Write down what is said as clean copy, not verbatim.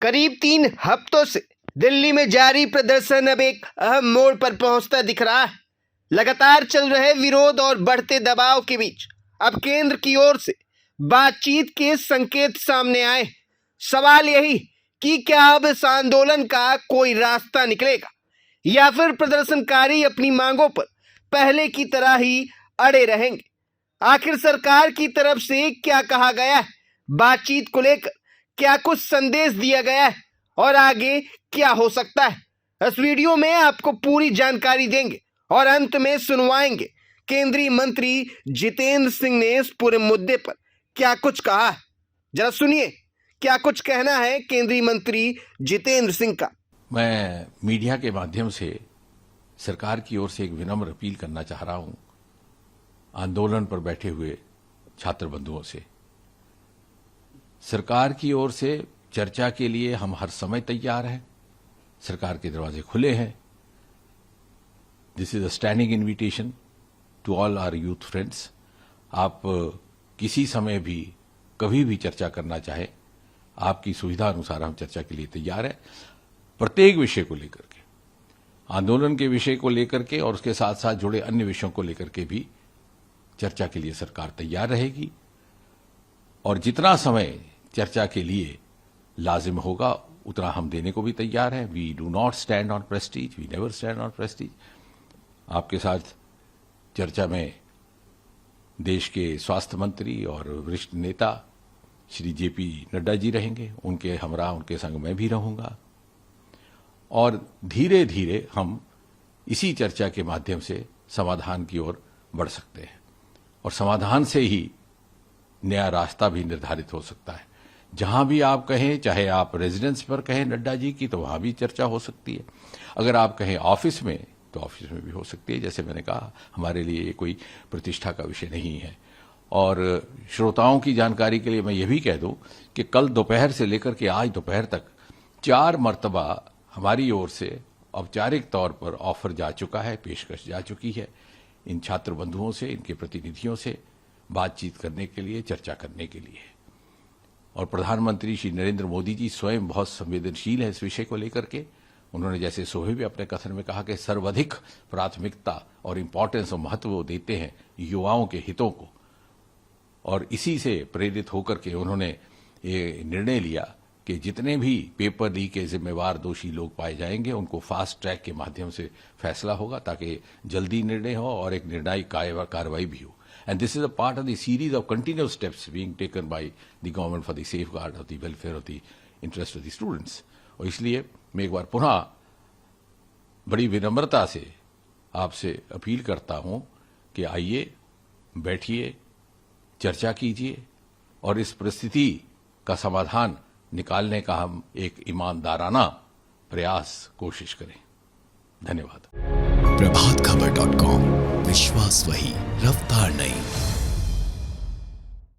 करीब 3 हफ्तों से दिल्ली में जारी प्रदर्शन अब एक अहम मोड़ पर पहुंचता दिख रहा है। लगातार चल रहे विरोध और बढ़ते दबाव के बीच अब केंद्र की ओर से बातचीत के संकेत सामने आए। सवाल यही कि क्या अब इस आंदोलन का कोई रास्ता निकलेगा या फिर प्रदर्शनकारी अपनी मांगों पर पहले की तरह ही अड़े रहेंगे। आखिर सरकार की तरफ से क्या कहा गया है, बातचीत को लेकर क्या कुछ संदेश दिया गया है और आगे क्या हो सकता है। इस वीडियो में आपको पूरी जानकारी देंगे और अंत में सुनवाएंगे केंद्रीय मंत्री जितेंद्र सिंह ने इस पूरे मुद्दे पर क्या कुछ कहा है। जरा सुनिए क्या कुछ कहना है केंद्रीय मंत्री जितेंद्र सिंह का। मैं मीडिया के माध्यम से सरकार की ओर से एक विनम्र अपील करना चाह रहा हूं आंदोलन पर बैठे हुए छात्र बंधुओं से। सरकार की ओर से चर्चा के लिए हम हर समय तैयार हैं। सरकार के दरवाजे खुले हैं। This is a standing invitation to all our youth friends. आप किसी समय भी कभी भी चर्चा करना चाहें, आपकी सुविधा अनुसार हम चर्चा के लिए तैयार हैं। प्रत्येक विषय को लेकर के, आंदोलन के विषय को लेकर के और उसके साथ साथ जुड़े अन्य विषयों को लेकर के भी चर्चा के लिए सरकार तैयार रहेगी और जितना समय चर्चा के लिए लाजिम होगा उतना हम देने को भी तैयार हैं। We do not stand on prestige, we never stand on prestige. आपके साथ चर्चा में देश के स्वास्थ्य मंत्री और वरिष्ठ नेता श्री जेपी नड्डा जी रहेंगे। उनके हमरा उनके संग मैं भी रहूंगा और धीरे धीरे हम इसी चर्चा के माध्यम से समाधान की ओर बढ़ सकते हैं और समाधान से ही नया रास्ता भी निर्धारित हो सकता है। जहां भी आप कहें, चाहे आप रेजिडेंस पर कहें नड्डा जी की, तो वहां भी चर्चा हो सकती है। अगर आप कहें ऑफिस में, तो ऑफिस में भी हो सकती है। जैसे मैंने कहा, हमारे लिए ये कोई प्रतिष्ठा का विषय नहीं है। और श्रोताओं की जानकारी के लिए मैं ये भी कह दूं कि कल दोपहर से लेकर के आज दोपहर तक 4 मर्तबा हमारी ओर से औपचारिक तौर पर ऑफर जा चुका है, पेशकश जा चुकी है इन छात्र बंधुओं से, इनके प्रतिनिधियों से बातचीत करने के लिए, चर्चा करने के लिए। और प्रधानमंत्री श्री नरेंद्र मोदी जी स्वयं बहुत संवेदनशील है इस विषय को लेकर के। उन्होंने जैसे सुबह भी अपने कथन में कहा कि सर्वाधिक प्राथमिकता और इंपॉर्टेंस और महत्व वो देते हैं युवाओं के हितों को, और इसी से प्रेरित होकर के उन्होंने ये निर्णय लिया कि जितने भी पेपर लीक के जिम्मेवार दोषी लोग पाए जाएंगे उनको फास्ट ट्रैक के माध्यम से फैसला होगा ताकि जल्दी निर्णय हो और एक निर्णायक कार्रवाई भी हो। And this is a part of the series of continuous steps being taken by the government for the safeguard of the welfare of the interest of the students. और इसलिए मैं एक बार पुनः बड़ी विनम्रता से आपसे अपील करता हूं कि आइए, बैठिए, चर्चा कीजिए और इस परिस्थिति का समाधान निकालने का हम एक ईमानदाराना प्रयास कोशिश करें। धन्यवाद। प्रभातखबर.com, विश्वास वही, रफ्तार नहीं।